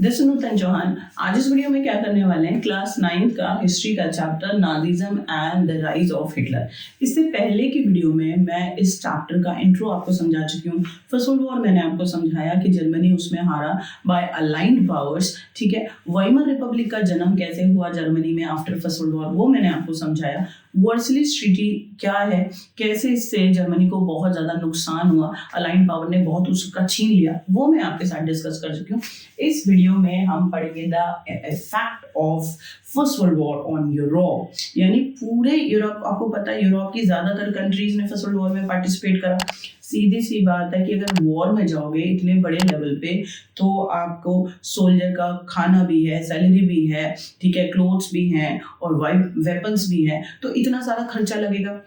This नूतन चौहान। आज इस video में क्या करने वाले हैं, क्लास 9 का हिस्ट्री का chapter Nazism and the rise of Hitler. इससे पहले की वीडियो में मैं इस चैप्टर का इंट्रो आपको समझा चुकी हूँ। फर्स्ट वर्ल्ड वॉर मैंने आपको समझाया कि जर्मनी उसमें हारा बाय अलाइंड पावर्स। ठीक है, वाइमर रिपब्लिक का जन्म कैसे हुआ जर्मनी में आफ्टर फर्स्ट वर्ल्ड वॉर, वो मैंने आपको समझाया। वर्सलिस ट्रीटी क्या है, कैसे इससे जर्मनी को बहुत ज्यादा नुकसान हुआ, अलाइंड पावर ने बहुत उसका छीन लिया, वो मैं आपके साथ डिस्कस कर चुकी हूँ। इस वीडियो में हम पढ़ेंगे the effect of first world war on Europe, यानी पूरे यूरोप। आपको पता है यूरोप की ज्यादातर कंट्रीज ने फर्स्ट वर्ल्ड वॉर में पार्टिसिपेट करा। सीधी सी बात है कि अगर वॉर में जाओगे इतने बड़े लेवल पे तो आपको सोल्जर का खाना भी है, सैलरी भी है, ठीक है, क्लोथ्स भी हैं और वेपन्स भी हैं, तो इतना सारा खर्चा लगेगा।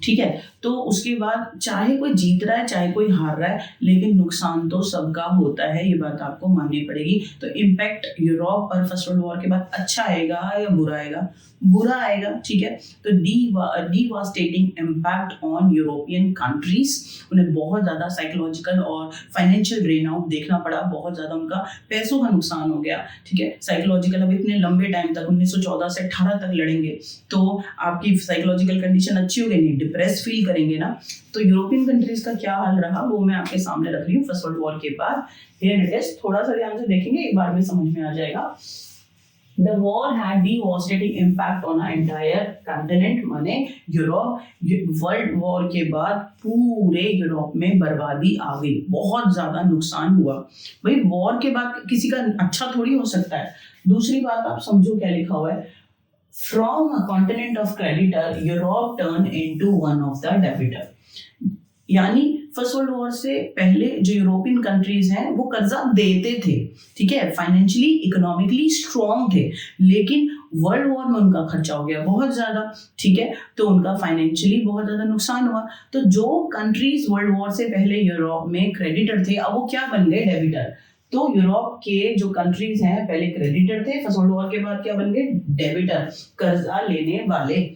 ठीक है, तो उसके बाद चाहे कोई जीत रहा है चाहे कोई हार रहा है, लेकिन नुकसान तो सबका होता है, ये बात आपको माननी पड़ेगी। तो इम्पैक्ट यूरोप पर फर्स्ट वर्ल्ड वॉर के बाद अच्छा आएगा या बुरा आएगा? बुरा आएगा। ठीक है, तो devastating impact on European countries. उन्हें बहुत ज्यादा साइकोलॉजिकल और फाइनेंशियल ड्रेन आउट देखना पड़ा, बहुत ज्यादा उनका पैसों का नुकसान हो गया। ठीक है, साइकोलॉजिकल, अब इतने लंबे टाइम तक 1914 से 18 तक लड़ेंगे तो आपकी साइकोलॉजिकल कंडीशन अच्छी हो गई नहीं, डिप्रेस फील करेंगे ना। तो यूरोपियन कंट्रीज का क्या हाल रहा वो मैं आपके सामने रख रही हूँ फर्स्ट वर्ल्ड वॉर के बाद। हियर इट इज, थोड़ा सा ध्यान से देखेंगे, एक बार में समझ में आ जाएगा। The war had devastating impact on our entire continent, माने यूरोप। वर्ल्ड वॉर के बाद पूरे यूरोप में बर्बादी आ गई, बहुत ज्यादा नुकसान हुआ। भाई वॉर के बाद किसी का अच्छा थोड़ी हो सकता है। दूसरी बात आप समझो क्या लिखा हुआ है, From a continent of creditor, Europe turned into one of the debtor. यानी फर्स्ट वर्ल्ड वॉर से पहले जो यूरोपियन कंट्रीज हैं वो कर्जा देते थे, ठीक है, फाइनेंशियली इकोनॉमिकली स्ट्रॉन्ग थे, लेकिन वर्ल्ड वॉर में उनका खर्चा हो गया बहुत ज्यादा। ठीक है, तो उनका फाइनेंशियली बहुत ज्यादा नुकसान हुआ। तो जो कंट्रीज वर्ल्ड वॉर से पहले यूरोप में क्रेडिटर थे, अब वो क्या बन गए? डेबिटर। तो यूरोप के जो कंट्रीज हैं पहले क्रेडिटर थे, फर्स्ट वर्ल्ड वॉर के बाद क्या बन गए? डेबिटर, कर्जा लेने वाले।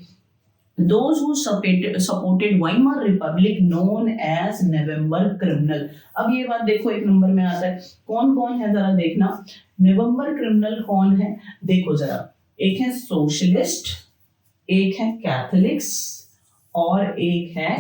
Those who supported Weimar Republic known as November criminal। अब ये बात देखो, एक नंबर में आता है कौन कौन है, जरा देखना। नवंबर क्रिमिनल कौन है, देखो जरा। एक है सोशलिस्ट, एक है कैथोलिक्स और एक है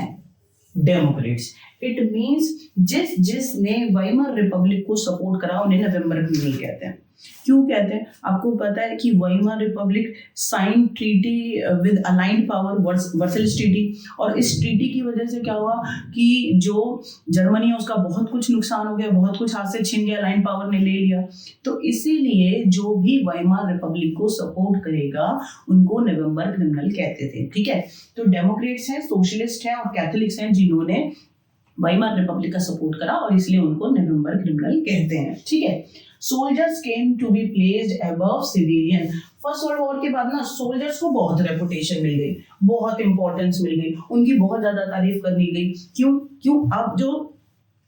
डेमोक्रेट्स। इट मींस जिसने वाइमर रिपब्लिक को सपोर्ट करा उन्हें नवंबर क्रिमिनल कहते हैं। क्यों कहते हैं? आपको पता है कि Weimar republic sign treaty with allied power, Versailles treaty, और इस ट्रीटी की वजह से क्या हुआ कि जो जर्मनी है उसका बहुत कुछ नुकसान हो गया, बहुत कुछ हाथ से छीन गया, अलाइंड पावर ने ले लिया। तो इसीलिए जो भी वाइमर रिपब्लिक को सपोर्ट करेगा उनको नवंबर क्रिमिनल कहते थे। ठीक है, तो डेमोक्रेट्स हैं, सोशलिस्ट हैं और कैथोलिक्स हैं जिन्होंने वाइमर रिपब्लिक का सपोर्ट करा और इसलिए उनको नवंबर क्रिमिनल कहते हैं। ठीक है, soldiers came to be placed above civilian. First world war के बाद ना सोल्जर्स को बहुत रेपुटेशन मिल गई, बहुत इंपॉर्टेंस मिल गई, उनकी बहुत ज्यादा तारीफ करनी गई। क्यों अब जो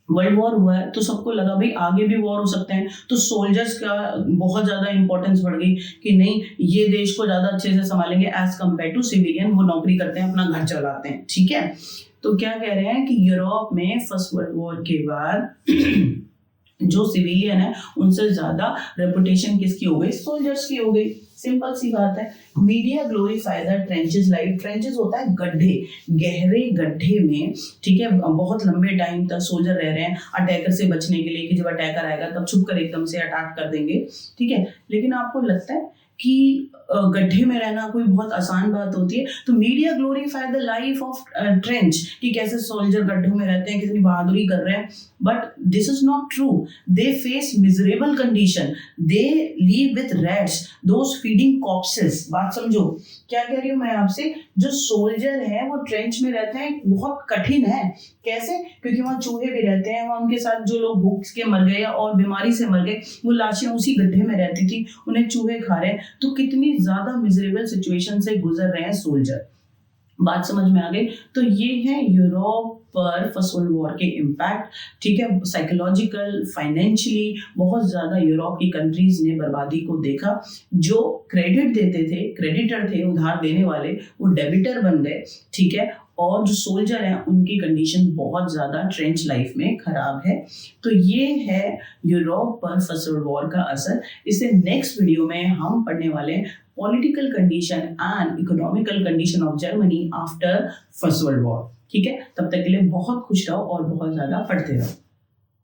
वर्ल्ड वॉर हुआ है तो सबको लगा भाई आगे भी वॉर हो सकते हैं, तो सोल्जर्स का बहुत ज्यादा इंपॉर्टेंस बढ़ गई कि नहीं, ये देश को ज्यादा अच्छे से संभालेंगे एज कम्पेयर टू सिविलियन। वो नौकरी करते हैं, अपना घर चलाते हैं। ठीक है, तो क्या कह रहे हैं कि यूरोप में फर्स्ट वर्ल्ड वॉर के बाद जो सिविलियन है उनसे ज्यादा रेपुटेशन किसकी हो गई? सोल्जर्स की हो गई। सिंपल सी बात है। Media glorify the trenches like, trenches होता है गड्ढे, गहरे गड्ढे में, ठीक है, बहुत लंबे टाइम तक सोल्जर रह रहे हैं अटैकर से बचने के लिए कि जब अटैकर आएगा तब छुप कर एकदम से अटैक कर देंगे। ठीक है, लेकिन आपको लगता है कि गड्ढे में रहना कोई बहुत आसान बात होती है? तो media glorify the life of trench, कि कैसे सोल्जर गड्ढों में रहते हैं, कितनी बहादुरी कर रहे हैं, but this is not true. They face miserable condition, they live with rats, those feeding corpses. बात समझो क्या कह रही हूँ मैं आपसे। जो सोल्जर है वो ट्रेंच में रहते हैं, बहुत कठिन है। कैसे? क्योंकि वहाँ चूहे भी रहते हैं, वहाँ उनके साथ जो लोग भूख के मर गए और बीमारी से मर गए वो लाशें उसी गड्ढे में रहती थी, उन्हें चूहे खा रहे हैं। तो कितनी ज्यादा मिजरेबल सिचुएशन से गुजर रहे हैं सोल्जर। बात समझ में आ गई? तो ये है यूरोप पर फर्स्ट वर्ल्ड वॉर के इम्पैक्ट। ठीक है, साइकोलॉजिकल, फाइनेंशियली बहुत ज्यादा यूरोप की कंट्रीज ने बर्बादी को देखा। जो क्रेडिट देते थे, क्रेडिटर थे, उधार देने वाले, वो डेबिटर बन गए। ठीक है, और जो सोल्जर हैं उनकी कंडीशन बहुत ज़्यादा ट्रेंच लाइफ में ख़राब है। तो ये है यूरोप पर फर्स्ट वर्ल्ड वॉर का असर। इससे नेक्स्ट वीडियो में हम पढ़ने वाले हैं political condition and economical condition of Germany after first world war. ठीक है, तब तक के लिए बहुत खुश रहो और बहुत ज़्यादा पढ़ते रहो।